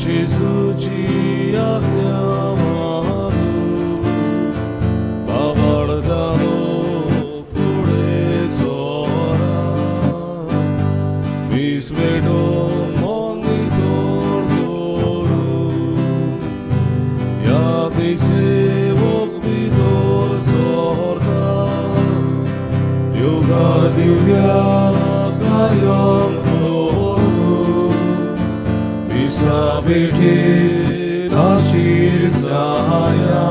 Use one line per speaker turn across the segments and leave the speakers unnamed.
Jesuci agniamaru bavardano pude sora misvedo monitor doru ya dice vokvidor sorda yugar divya kayam Sabete Nashir Zahaya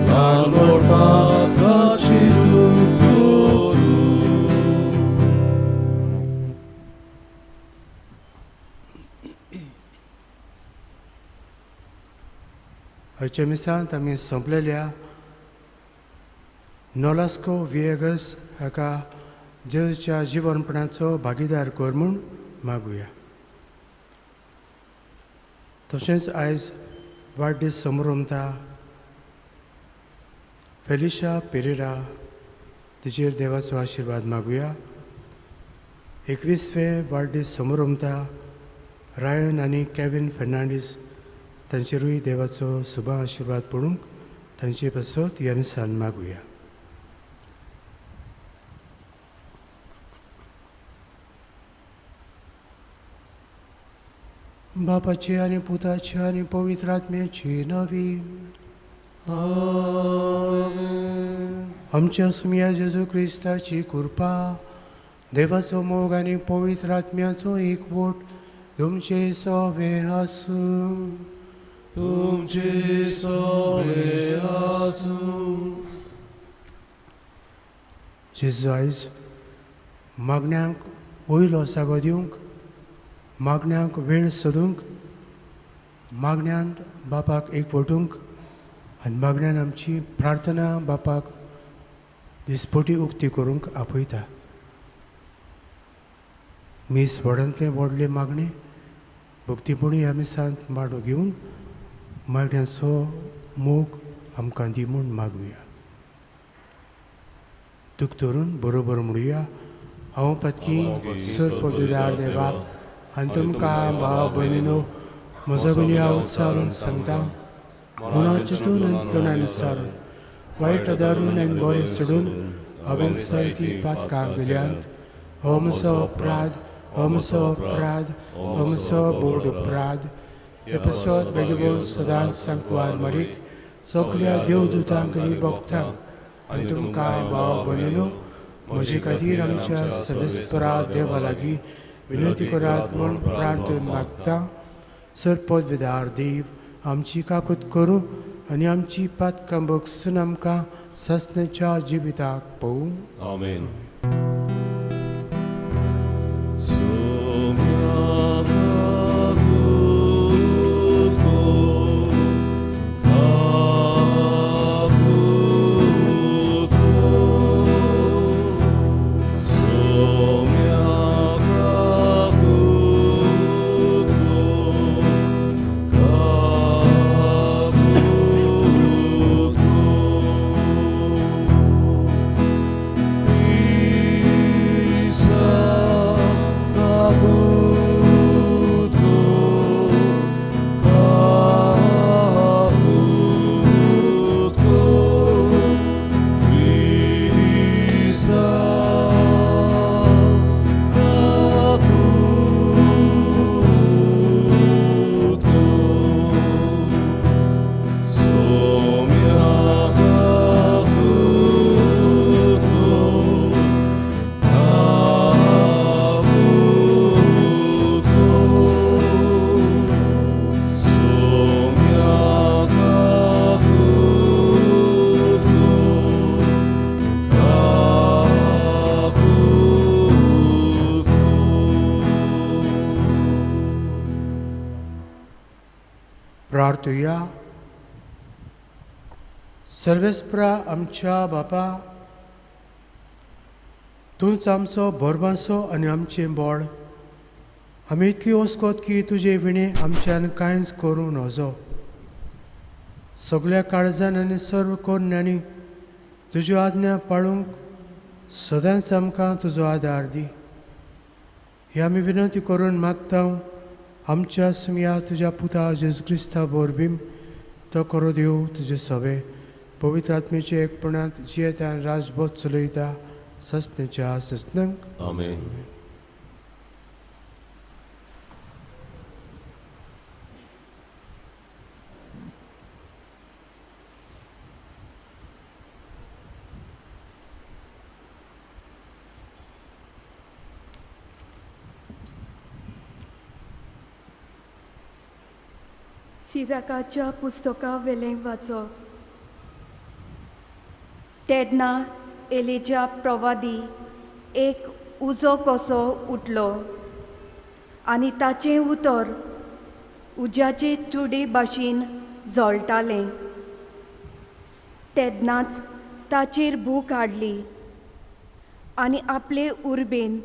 Lanor Pat Kachiru Guru
Chemisan también somplelia Nolasco Viegas Haka Jesuच्या जीवनपणाचो भागीदार कर म्हूण मागुया. तशेंच आयज वाडदीस समारंभता फेलिशा पेरेरा तिचेर देवाचो आशिर्वाद मागुया. 21वें वाडदीस समारंभता रायन आनी केविन फेर्नांडीस तांचेरूय देवाचो शुभ आशिर्वाद पडूंक तांचे पासत ह्या मिसान मागुया. बापाची आनी पुताची आनी पवित्र आत्म्याची नवी आमच्या सुमया जेजू क्रिस्ताची कृपा देवाचो मोग आनी पवित्र आत्म्याचो एकवट तुमचे सवे आसूं.
तुमचे सवे आसूं.
जेजू आयज मागण्यांक वयलो सागो दिवंक मागण्यांक वेळ सोदूंक मागण्यान बापाक एकवटूंक आनी मागण्यान आमची प्रार्थना बापाक दिसपोटी उक्ती करूंक आपयता. मीस व्हडांतले व्हडले मागणे भक्तीपणी ह्या मिसांत माडो घेवन मागण्यांचो मोग आमकां दी म्हूण मागुया. दूख धरून बरोबर म्हणुया. हांव पत्की सर पदवीदार देवाक आनी तुमकां भाव भयणीनो म्हजो गुन्यांव उच्चारून सांगता. मनां चिंतून आनी तोंडान विचारून वायट दारून आनी बरें सोडून हांवें जायतीं पातकां केल्यांत. हो म्हजो अपराध, हो म्हजो अपराध, हो म्हजो बोड अपराध. हे पासत बेगीन सदांच सांकवार मारीक सगल्या देवदूतांक आनी भक्तांक आनी तुमकां भाव भयणीनो म्हजे खातीर आमच्या सर्वेस्परा देवा लागीं विनंती करात म्हूण प्रार्थना मागता. सर पदवीदार देव आमची काकूत करूं आनी आमची पातकां बगसून आमकां ससण्याच्या जिविताक पळोवं.
आमेन.
प्रार्थुया. सर्वेस्परा आमच्या बापा, तूंच आमचो भरभासो आनी आमचें बळ. आमी इतली वस्कोत की तुजे विणे आमच्यान कांयच करूं नजो. सगळ्या काळजान आनी सर्व कोन्यांनी तुज्यो आज्ञा पाळूंक सदांच आमकां तुजो आदार दी. ही आमी विनंती करून मागता आमच्या सुमिया तुझ्या पुता जेजू क्रिस्ता बोरबीम तो करो देव तुझे सवे पवित्र आत्मेचे एकपणात जियेता आनी राजभोग चलयता सस्तेच्या सस्नंक
आमेन.
सिराकाच्या पुस्तका वेलें वाचो. तेन्ना एलिजा प्रवादी एक उजो कसो उठलो आनी ताचें उतर उज्याचे चुडे भाशेन झळटालें. तेन्नाच ताचेर भूक हाडली आनी आपले उर्बेन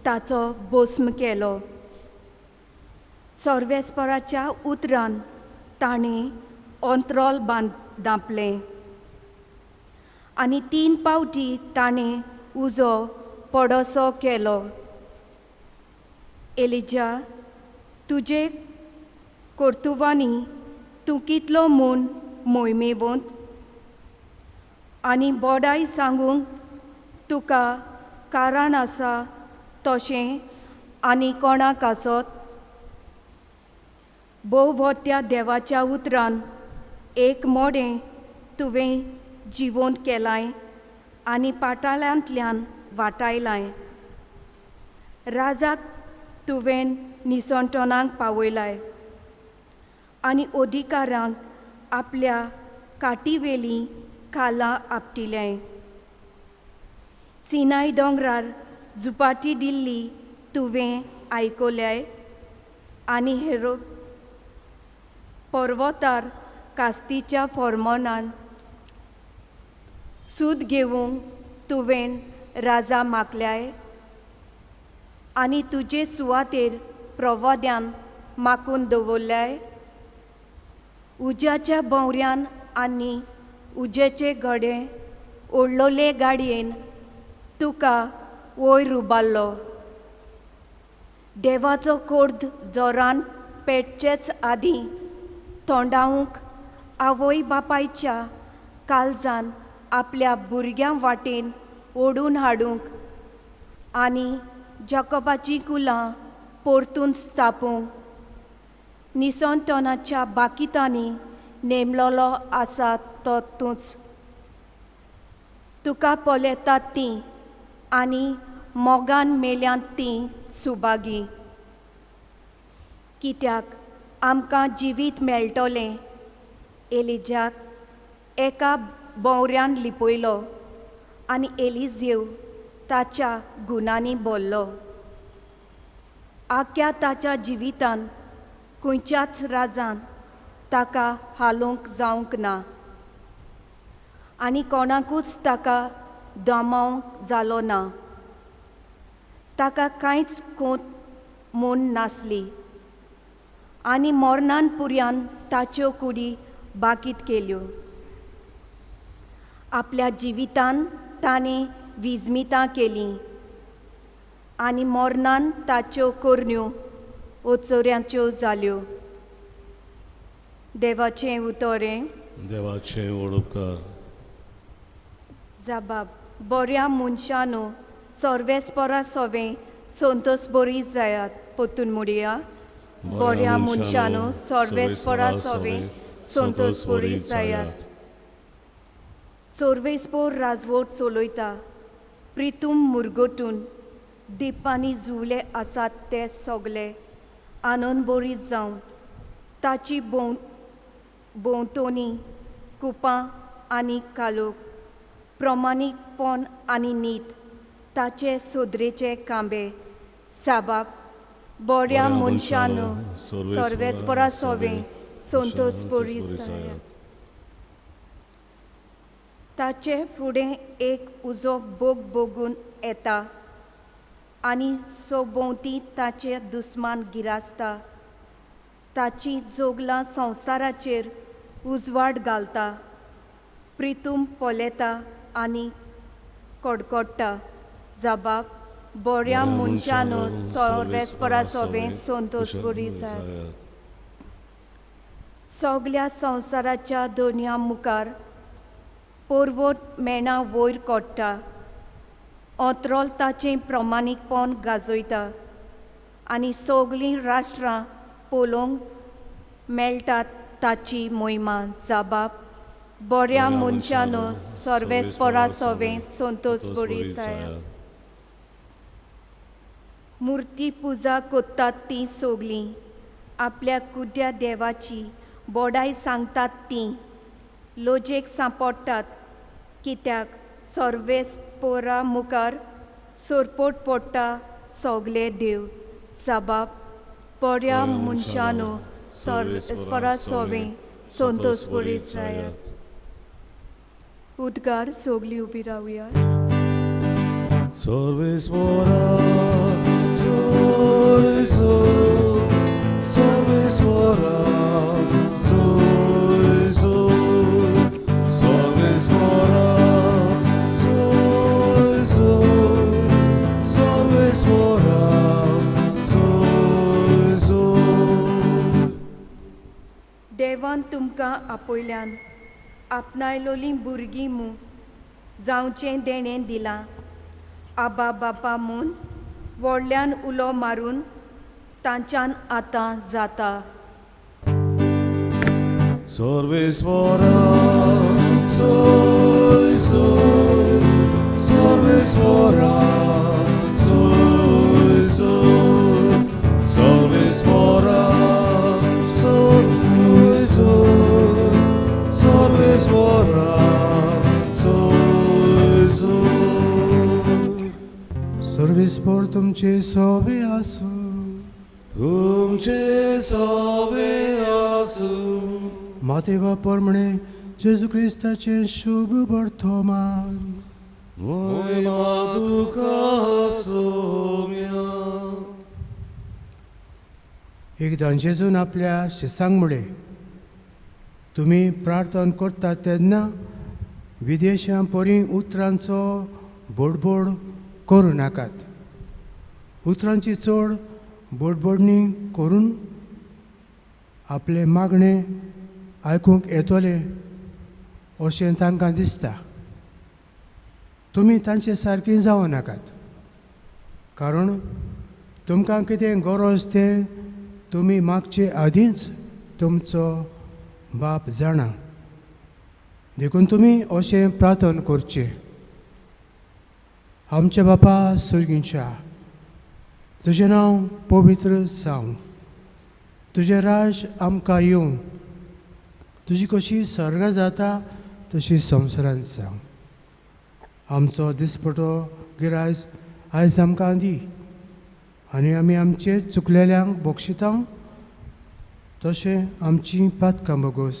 ताचो भस्म केलो. सर्वेस्पराच्या उतरान ताणें अंत्रोल धांपलें आनी 3 पावटी ताणें उजो पडसो केलो. एलिजा, तुजे कर्तुवांनी तूं कितलो म्हूण मोहिमेवंत आनी बोडाय सांगूंक तुका कारण आसा तशें आनी कोणाक आसत. भोवत्या देवाच्या उतरान एक मोडें तुवें जिवंत केलाय आनी पाताळांतल्यान वाटायलाय. राजाक तुवें निसंतोणाक पावयलाय आनी अधिकारांक आपल्या काटीवेलीं खाला आपटिलें. सिनाय दोंगरार झुपाटी दिल्ली तुवें आयकल्याय आनी हेरो पर्वतार कास्तीच्या फॉर्मोनान सूद घेवंक तुवें राजा मागल्याय आनी तुजे सुवातेर प्रवाद्यान माकून दवरल्याय. उज्याच्या भोंवऱ्यान आनी उजेचे घडे ओडलोले गाडयेन तुका वयर उबारलो. देवाचो कोर्द जोरान पेटचेच आदीं तोंडावंक आवय बापायच्या काळजान आपल्या भुरग्यां वाटेन ओडून हाडूंक आनी जाकोबाची कुलां परतून स्थापूंक निसंतोणाच्या बाकितांनी नेमलोलो आसा तो तूंच. तुका पोलेतात तीं आनी मोगान मेल्यांत तीं सुभागी. कित्याक आमकां जिवीत मेळटलें. एलिजाक एका भोंवऱ्यान लिपयलो आनी एलिजेव ताच्या गुणांनी बोल्लो. आख्या ताच्या जिवितान खंयच्याच राजान ताका हालोवंक जावंक ना आनी कोणाकूच ताका दोमावंक जालो ना. ताका कांयच खोंत म्हूण नासली आनी मोरनान पुर्यान ताच्यो कुडी बाकीत केल्यो. आपल्या जिवितान ताणें विजमितां केलीं आनी मोरनान ताच्यो कोरन्यो ओचोऱ्यांच्यो जाल्यो. देवाचें उतोरें.
देवाचें ओडोपकार.
जबाब. बऱ्या मनशानो सर्वेस्परा सोवें संतोस बरी जायात. पोतून मुडया. बऱ्या मनशानो सर्वेस्परा सोवें संतोस बरी जायात. सर्वेस्पोर राजवट चलयता. प्रितूम मुरगोटून दिपांनी जुवले आसात ते सोगले आनंद बरी जावन ताची भोंवतणी कुपां आनी कालोक प्रमाणीकपण आनी नीत ताचे सोदरेचे कांबे. साबाब. बऱ्या मनशानो सर्वेस्परा सोवें संतोस बरी जायात. ताचे फुडें एक उजो बोग बोगून येता आनी सोबोवती ताचे दुस्मान गिरासता. ताची जोगलां संवसाराचेर उजवाड घालता. प्रितूम पोलेता आनी कडकडटा. जबाब. बऱ्या मनशानो सर्वेस्परा सोबे संतोष बरी जाय. सगळ्या संवसाराच्या दोनया मुखार पर्वत मेणा वयर कोडटा, ओत्रोल ताचें प्रमाणीकपण गाजयता आनी सगळीं राष्ट्रां पळोवंक मेळटात ताची मोहिमा. जबाब बऱ्या मनशानो सर्वेस्परा सोबे संतोष बरी जाय. मुर्ती पुजा कोत्तात तीं सगळीं, आपल्या कुड्या देवाची बोडाय सांगतात तीं, लोजेक सांपडटात कित्याक सर्वेस्परा मुखार सोरपोट पडटा सगळे देव. जबाब बऱ्या मनशानो सर्वेस्परा सोबे संतोष बरी जाय. उद्गार सगळीं उबी रावया.
सर्वेस्परा soy, soy, सर्वेस्परा soy, soy, सर्वेस्परा soy, soy, सर्वेस्परा soy, soy.
देवान तुमकां आपयल्यान आपणायलोलीं भुरगीं मू जावचें देणें दिलां. आबा बापा म्हूण व्हडल्यान उलो मारून तांच्यान आतां जाता.
सर्वेस्परा soy, soy, सर्वेस्परा soy, soy, सर्वेस्परा soy, soy, सर्वेस्परा soy, soy.
सर्वेस्पर तुमचे सोबे आसूं,
तुमचे सोबे आसूं.
मातेवा परमणे जेजू क्रिस्ताचे शुभ वर्तमान.
मोहिमा तुका सोम्या.
एकदां जेजून आपल्या शिसांक म्हळे, तुमी प्रार्थना करता तेन्ना विदेशां परी उतरांचो बोडबोड करूं नाकात. उतरांची चड बोडबोडणी करून आपले मागणे आयकूंक येतले अशें तांकां दिसता. तुमी तांचे सारकीं जावं नाकात, कारण तुमकां कितें गरज तें तुमी मागचे आदींच तुमचो बाप जाणा. देखून तुमी अशें प्रार्थना करचें. आमचे बापा सुर्गीच्या, तुजें नांव पवित्र जावं. तुजें राज आमकां येवं. तुजी कशी सर्गां जाता तशी संवसारांत जावं. आमचो दिसपटो गिरायज आयज आमकां दी, आनी आमी आमचेर चुकलेल्यांक बक्षिता तशें आमची पातकां बोगोस.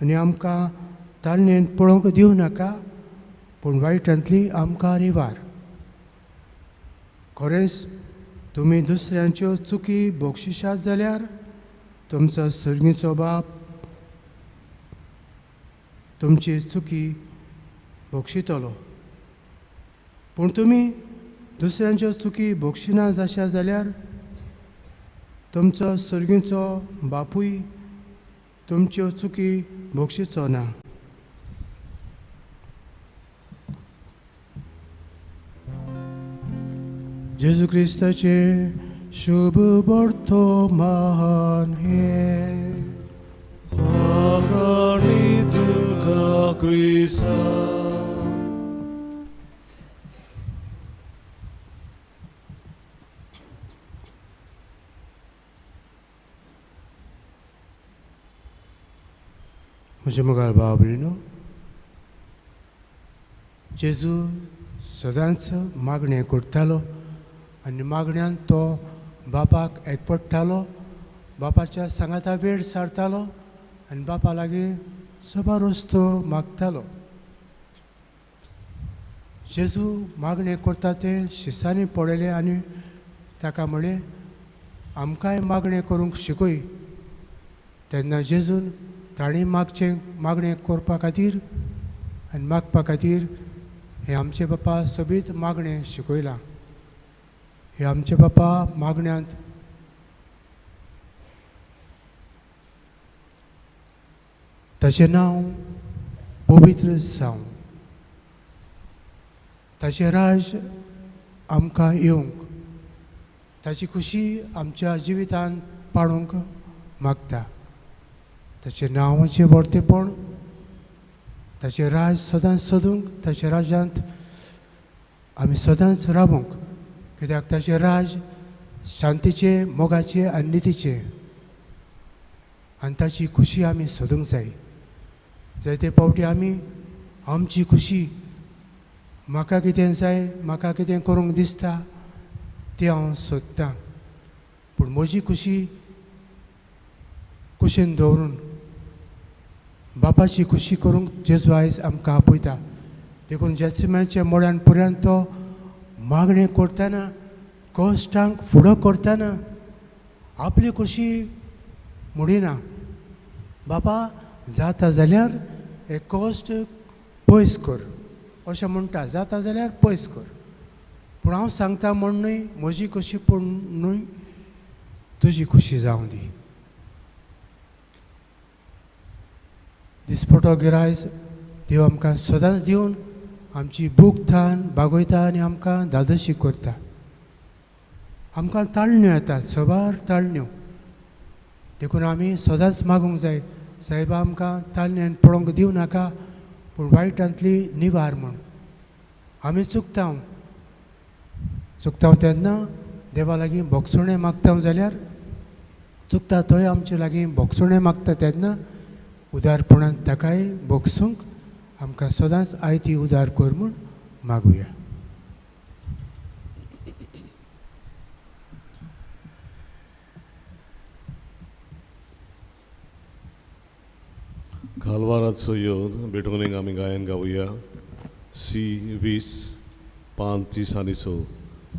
आनी आमकां ताळणेन पळोवंक दिवं नाका, पूण वायटांतली आमकां रिवार. खरेंच तुमी दुसऱ्यांच्यो चुकी बक्षिशात जाल्यार तुमचो सर्गीचो बाप तुमची चुकी बक्षितलो. पूण तुमी दुसऱ्यांच्यो चुकी बक्षिना जशा जाल्यार तुमचो सर्गीचो बापूय तुमच्यो चुकी बक्षिचो ना. जेजू क्रिस्ताचे शुभ वर्तमान हे.
आकाणी तुका क्रिस्ता.
म्हजे मोगाळ भाव भयणीनो, जेजू सदांच मागणें करतालो आनी मागण्यांत तो बापाक एकवटतालो, बापाच्या सांगाता वेळ सारतालो आनी बापा लागीं सभा रस्तो मागतालो. जेजू मागणें करता तें शिसांनी पळयलें आनी ताका म्हळें, आमकांय मागणें करूंक शिकय. तेन्ना जेजून ताणें मागणें करपा खातीर आनी मागपा खातीर हें आमचे बापा सोबीत मागणें शिकयलां. हे आमचे बापा मागण्यांत ताचें नांव पवित्र जावं, ताचें राज आमकां येवंक, ताची खुशी आमच्या जिवितांत पाळूंक मागता. ताचें नांवाचें वर्तेपण, ताचें राज सदांच सोदूंक, ताच्या राजांत आमी सदांच रावूंक, कित्याक ताचें राज शांतीचें, मोगाचें आनी नितीचें, आनी ताची खुशी आमी सोदूंक जाय. जायते फावटी आमी आमची खुशी, म्हाका कितें जाय, म्हाका कितें करूंक दिसता तें हांव सोदतां, पूण म्हजी खुशी कुशीन दवरून बापाची खुशी करूंक जेजू आयज आमकां आपयता. देखून जेचुमाच्या मोड्यान पर्यंत तो मागणें करतना, कश्टांक फुडो करतना आपली खुशी मोडिना. बापा जाता जाल्यार हे कश्ट पयस कर अशें म्हणटा, जाता जाल्यार पयस कर, पूण हांव सांगता म्हण न्हय म्हजी खुशी पूण न्हय तुजी खुशी जावं दी. दिसपटो गिरायज देव आमकां सदांच दिवन आमची भूक थान बागयता आनी आमकां दादोशी करता. आमकां ताळण्यो येतात, सवार ताळण्यो, देखून आमी सदांच मागूंक जाय, सायबा आमकां ताळण्यांत पडोवंक दिवं नाका, पूण वायटांतली निवार म्हूण. आमी चुकता तेन्ना देवा लागीं भोगसुणें मागता जाल्यार चुकता थंय आमचे लागीं भोगसुणें मागता तेन्ना उदारपणान ताकाय भोगसूंक आमकां सदांच आयती उदार कर म्हूण मागुया.
खालवाराचो योद बेटोनीक आमी गायन गावया. C20 पान 30 आनी 4,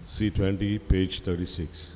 C20 पेज 36.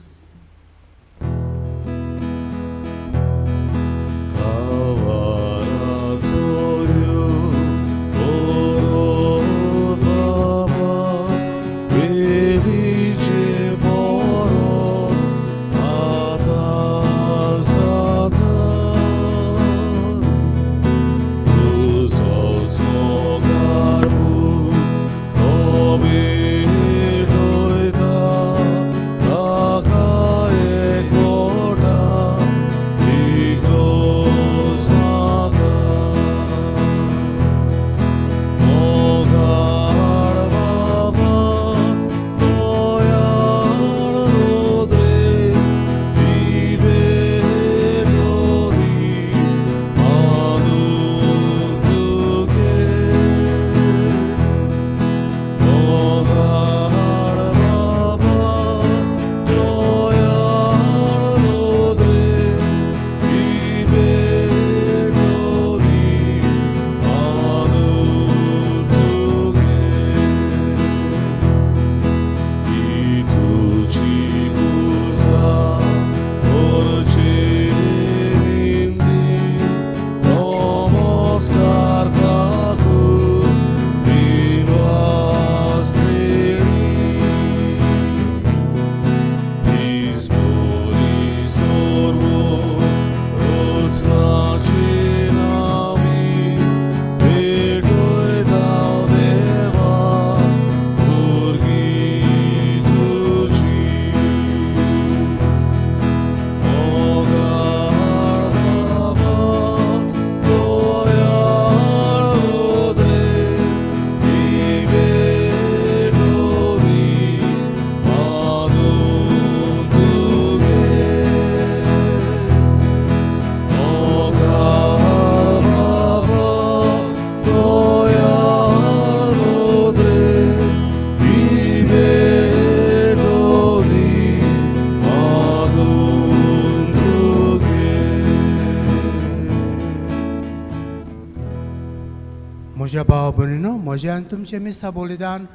म्हज्या भाव भयणीनो, म्हजें आनी तुमचें मिसा बलिदान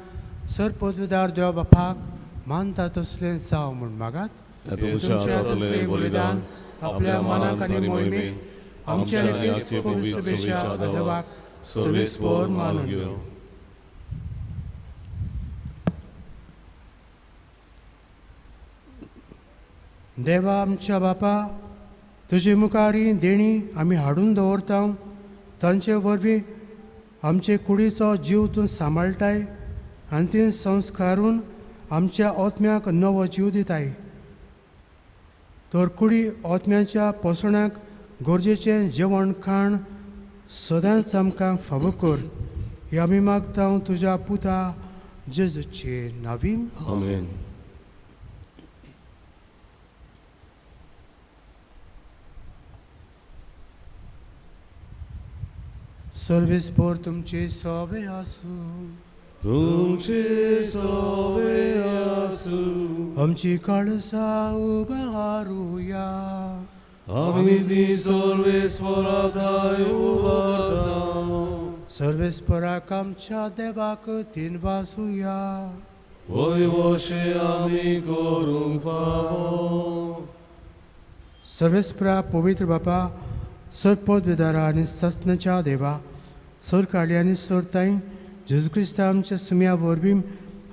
सर पदवीदार देवा बापाक मानता तसलें जाव म्हूण मागात.
तुमच्या हातांतलें बलिदान आपल्या मनाक आनी मोहिमेक आमच्या पवित्र सभेच्या देवाक सवेस्पर मानून घेवं.
देवा आमच्या बापा, तुजे मुखारी देणी आमी हाडून दवरता, तांचे वरवीं आमचे कुडीचो जीव तूं सांबाळटाय आनी ती संस्कारून आमच्या ओतम्याक नवो जीव दिताय. तर कुडी ओतम्याच्या पोसणाक गरजेचें जेवण खाण सदांच आमकां फावो कर. हे आमी मागता तुज्या पुता जेजूचे नांवीन.
आमेन.
सर्वेस्पर तुमचे सवे आसूं.
तुमचे सवे आसूं.
आमची काळसां उबारूया.
आमी ती सर्वेस्पराताय उबारता.
सर्वेस्पराक आमच्या देवाक तीन वासूया.
वयवशे आमी करूंक फावो.
सर्वेस्परा पवित्र बापा, सरपदवेदारा आनी सस्नाच्या देवा, सर काळी आनी सरताय जेजू क्रिस्ता आमच्या सुम्या वरवीं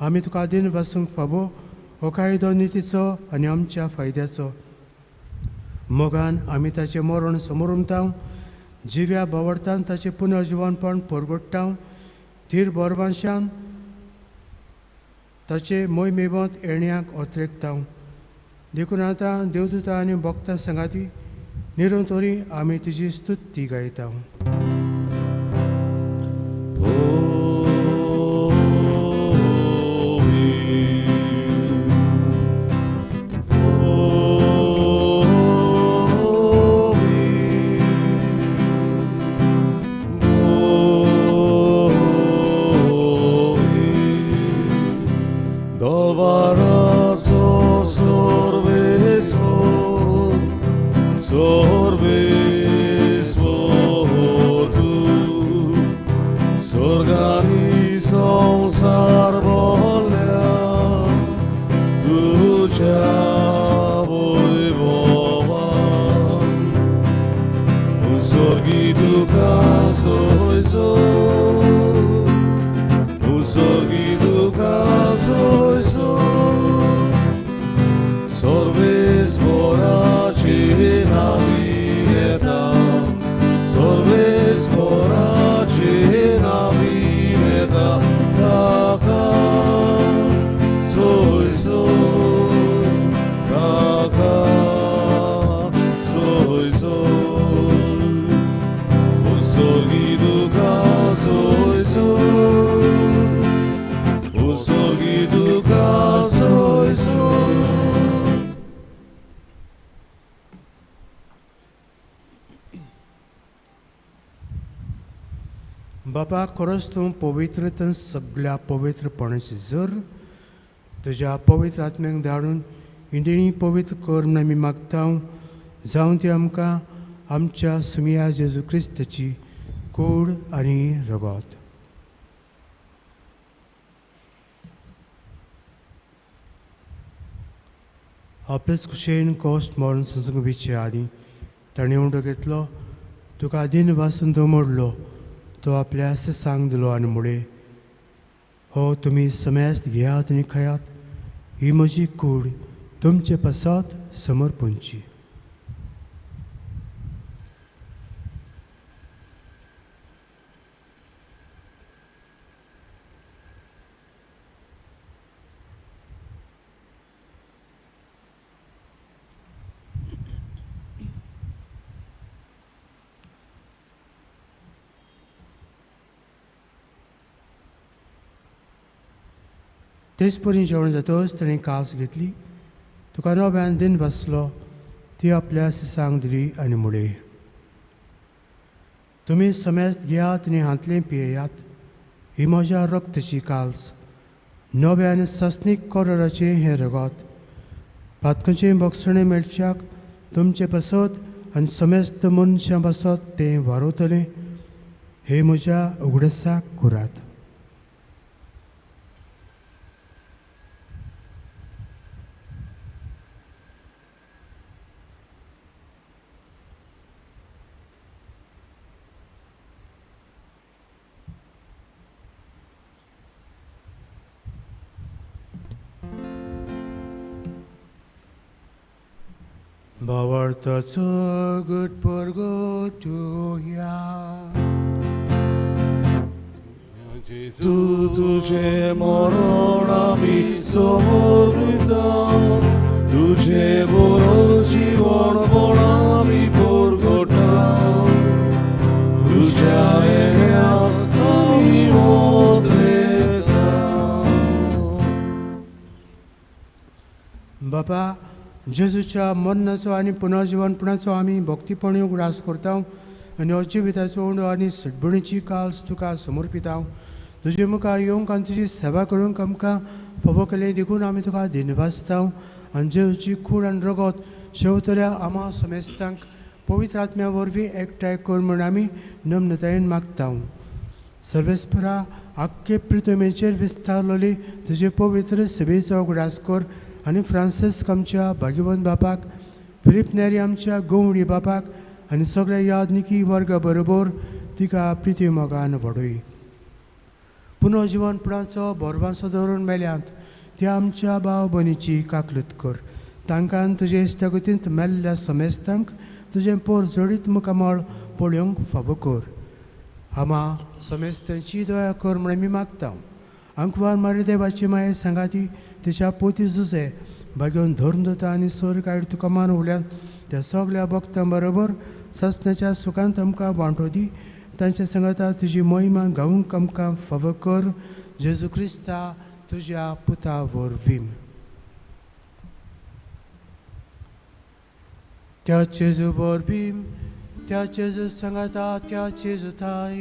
आमी तुका दिन वासूंक फावो. हो कायदो नितीचो आनी आमच्या फायद्याचो. मोगान आमी ताचें मरण समोर उमता. जिव्या बावडटान ताचें पुनर्जिवनपण परगडटा. धीर बरवांशान ताचे मोयमेवंत येण्याक ओत्रेकता. देखून आतां देवदूतां आनी भक्तां सांगाती निरंतरी आमी तुजी स्तुती गायता. बापा, खरोच तूं पवित्र तन सगळ्या पवित्रपणाची जर तुज्या पवित्र आत्म्याक धाडून इंदिणी पवित्र कर म्हूण आमी मागता. जावं ती आमकां आमच्या सुमिया जेजू क्रिस्ताची कूड आनी रगत. आपलेच कुशेन कोश्ट मरण संसंगीचे आदी ताणें उंडो घेतलो, तुका दिन वासून दमडलो, तो आपल्या सांग दिलो आनी मुळे, हो तुमी समेस्त घेयात आनी खायात, ही म्हजी कूड तुमचे पासत समर्पणची. तेच परी जेवण जातच ताणें कास घेतली, तुका नव्यान दिन बसलो, ती आपल्या सांग दिली आनी मुळे, तुमी समेस्त घेयात आनी हातलें पियेयात, ही म्हज्या रक्ताची काल्स, नव्या आनी सस्नीक कोराचें हें रगत, पातकाचें भक्षणें मेळच्याक तुमचे पासत आनी समेस्त मनशां पासत तें वारवतलें, हे म्हज्या उगडसाक करात. भावार्थाचो घट परगटुया
तू तुझे मरण आमी समर्पिता तुझे बरोबर जीवन पण आमी परगटाव तुझ्या येण्यात आमी मोदेता.
बापा जेजूच्या मरणाचो आनी पुनर्जीवनपणाचो आमी भक्तीपणी उगडास करता आनी अजिविताचो उंडो आनी सडबणीची काल्स तुका समर्पिता. तुजे मुखार येवंक आनी तुजी सेवा करूंक आमकां फावो केले देखून आमी तुका दिनवासता आनी जेजूची खूण आनी रगत शेवतल्या आमा समेस्तांक पवित्र आत्म्या वरवीं एकठांय कर म्हूण आमी नम्रतायेन मागता. सर्वेस्परा आख्खे पृथ्वीचेर विस्तारलेली तुजे पवित्र सभेचो उगडास कर आनी फ्रांसीस आमच्या भाग्यवंत बापाक फिलिप नेरी आमच्या गवंडी बापाक आनी सगळ्या यादनिकी वर्गा बरोबर तिका प्रिती मोगान व्हडय. पुनर्जीवनपणाचो बोरवांसो धरून मेल्यांत त्या आमच्या भाव भयणीची काकलूत कर. तांकां तुजे इश्टागतींत मेल्ल्या समेस्तांक तुजें पोर जोडीत मुखामळ पळोवंक फावो कर. आमा समेस्तांची दया कर म्हण आमी मागता. अंकवार मारी देवाची माये सांगाती तिच्या पोती झुजे भाग्योन धरून दोता आनी सर कायड तुका मान उल्यान त्या सगळ्या भक्तां बरोबर ससनाच्या सुखांत आमकां वांटो दी. तांच्या सांगाता तुजी महिमा गावूंक आमकां फावो कर. जेजू क्रिस्ता तुज्या पुता वरवीं. त्या जेजू वरवीं त्या जेजू सांगाता त्या जेजू थाय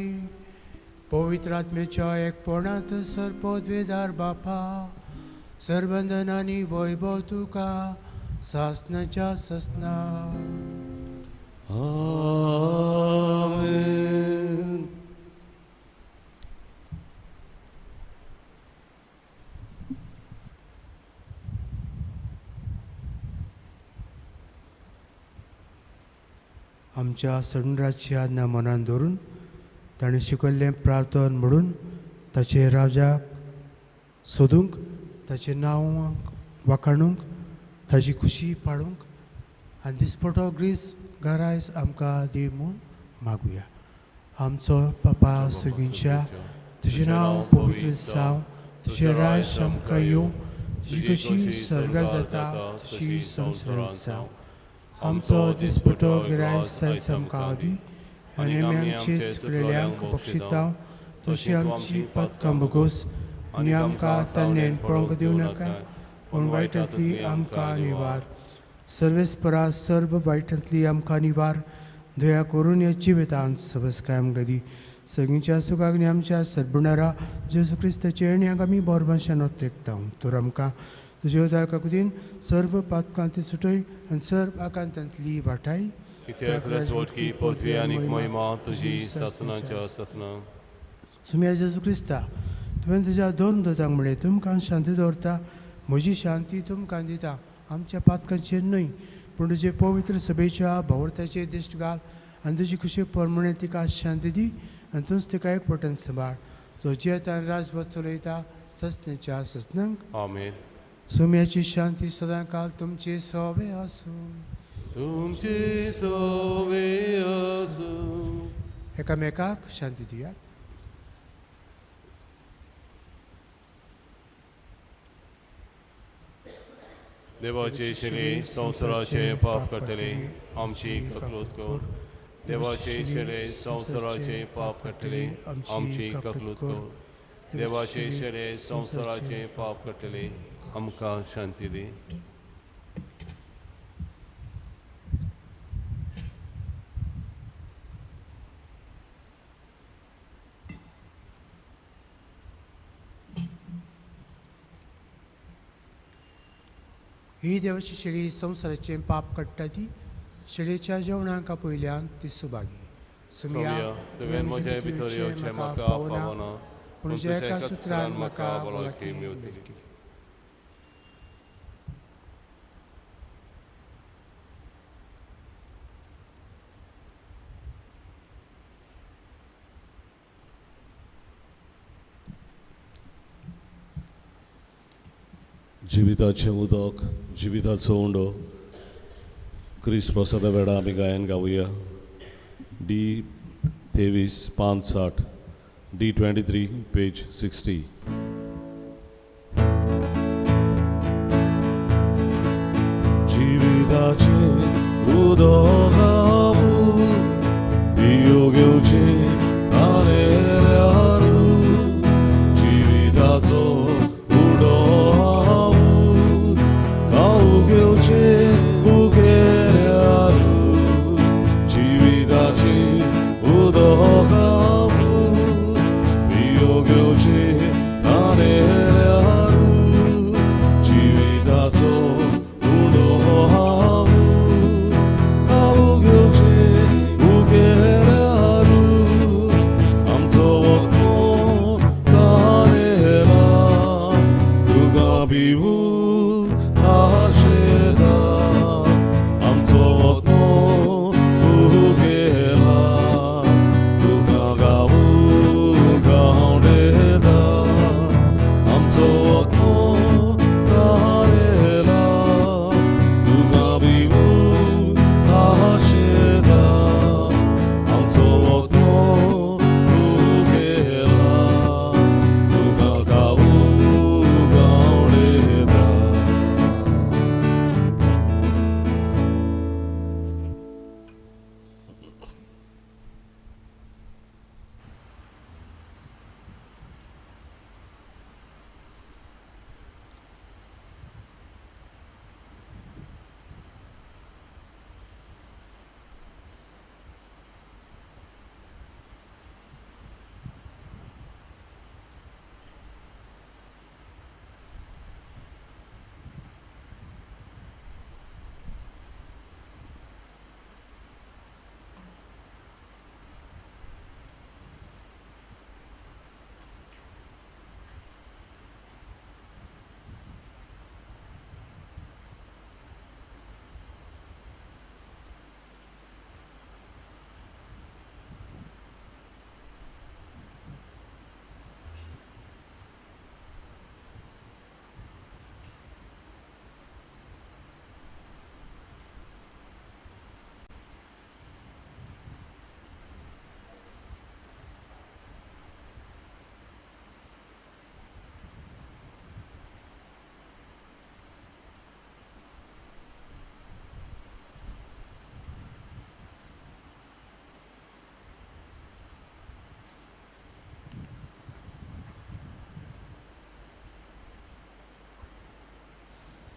पवित्र आत्म्याच्या एकपणांत सरपदवेदार बापा सरबंधनांनी वैभव तुका सासनाच्या ससना.
आमेन.
आमच्या सडनराची आज्ञा मनान धरून ताणें शिकयल्लें प्रार्थन म्हणून ताचे राजाक सोदूंक ताचें नांव वाखाणूंक ताची खुशी पाळूंक आनी दिसपटो ग्रीस घरायस आमकां दी म्हूण मागुया. आमचो बापा सर्गींच्या तुजें नांव पवित्र जावं तुजें राज आमकां येवं तुजी कशी स्वर्गा जाता तशी संवसारांत जावं. आमचो दिसपटो गिरायस आयज आमकां दी आनी आमी आमचे चुकलेल्यांक बक्षिता तशी आमची पदकां बगोस आनी आमकां ताल्लेन पळोवंक दिवं नाका पूण वायटांतली आमकां निवार. सर्वेस्परा सर्व वायटांतली आमकां निवार. दया करून ह्या जिवितांत सबस्काय आमकां दी. सगळींच्या सुखाक आनी आमच्या सद्बुणारा जेजू क्रिस्ताचे येण्याक आमी बोरमाशान ओत्रेकता. तर आमकां तुजे उदार काकुदीन सर्व पातकांती सुटय आनी सर्व आकांतांतली वाटाय.
की पृथ्वी आनी महिमा तुजी ससनाच्या ससना.
सुम्या जेजू क्रिस्ता तुवें तुज्या दोन दोतांक म्हणलें तुमकां शांती दवरता म्हजी शांती तुमकां दिता. आमच्या पातकांचेर न्हय पूण तुजे पवित्र सभेच्या भावर्थाचेर दिश्ट घाल आनी तुजी खुशी परमणे तिका शांती दी आनी तूंच तिका एकवटान सांबाळ जो जेत आनी राजवट चलयता ससनेच्या ससनांक.
आमेन.
सुम्याची शांती सदां काल तुमचे सवे आसूं.
तुमचे सवे आसूं.
एकामेकाक शांती दियात.
देवाचे शेळे संवसाराचे पाप काडटले आमची ककलूत कर. देवाचे शेळे संवसाराचे पाप काडटले आमची ककलूत कर. देवाचे शेळे संवसाराचे पाप काडटले आमकां शांती दी.
ही देवाची शेळी संवसाराचे पाप काडटा ती शेळयेच्या जेवणाक पयल्यान ती सुभागी.
सोम्या तुवें म्हजे भितर येवचें म्हाका पावना पूण तुज्या एका उतरान म्हाका भलायकी मेळटली.
जिविताचें उदक जिविताचो उंडो क्रिस प्रसाद वेळा आम्ही गायन गाऊया डी 23 560 D23 पेज 60. जीविताचे उदोगाऊ वियोगेवचे आलेल्यारू जीविताचो उडोगाऊ गाऊगेवचे उगेल्यारू जीविताचे उदोगाऊ वियोगेवचे आलेल्यारू जीविताचो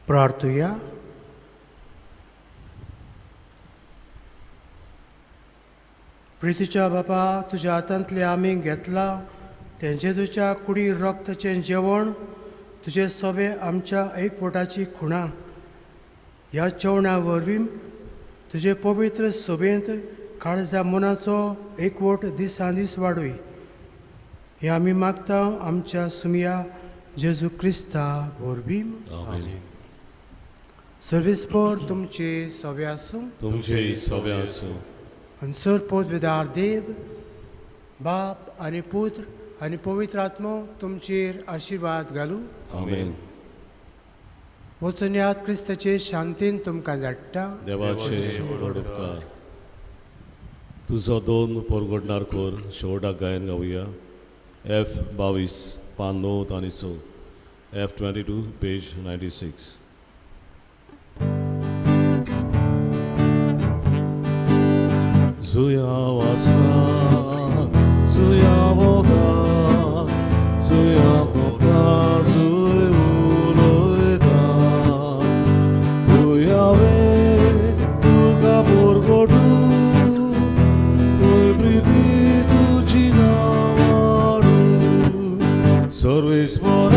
प्रार्थूया. प्रितीच्या बापा, तुज्या हातांतले आमी घेतला तें जेजूच्या कुडी रक्ताचें जेवण तुजे सोबे आमच्या एकवटाची खुणा ह्या जेवणा वरवीं तुजे पवित्र सोबेंत काळजा मनाचो एकवट दिसान दीस वाडूय. हे आमी मागता आमच्या सुमिया जेजू क्रिस्ता वरवीं.
आमेन.
सर्वेस्पर तुमचे सोबे आसूं.
तुमचे सोबे आसूं.
हंसर पोदवेदार देव, बाप आनी पुत्र आनी पवित्र आत्मो तुमचेर आशिर्वाद घालूं.
आमेन.
वचन्यात क्रिस्ताचे शांतीन तुमकां धाडटा.
देवाचे व्हड उपकार. तुजो दोन परगडणार कोर शेवटाक गायन गावया F 22 पान 9 आनी 6 F 22 page 96. Zuya wasa, zuya boga, zuya boga, zuya uloida. Tuya ve, tuga porgodu, tuy priti tu chinawaru. Service for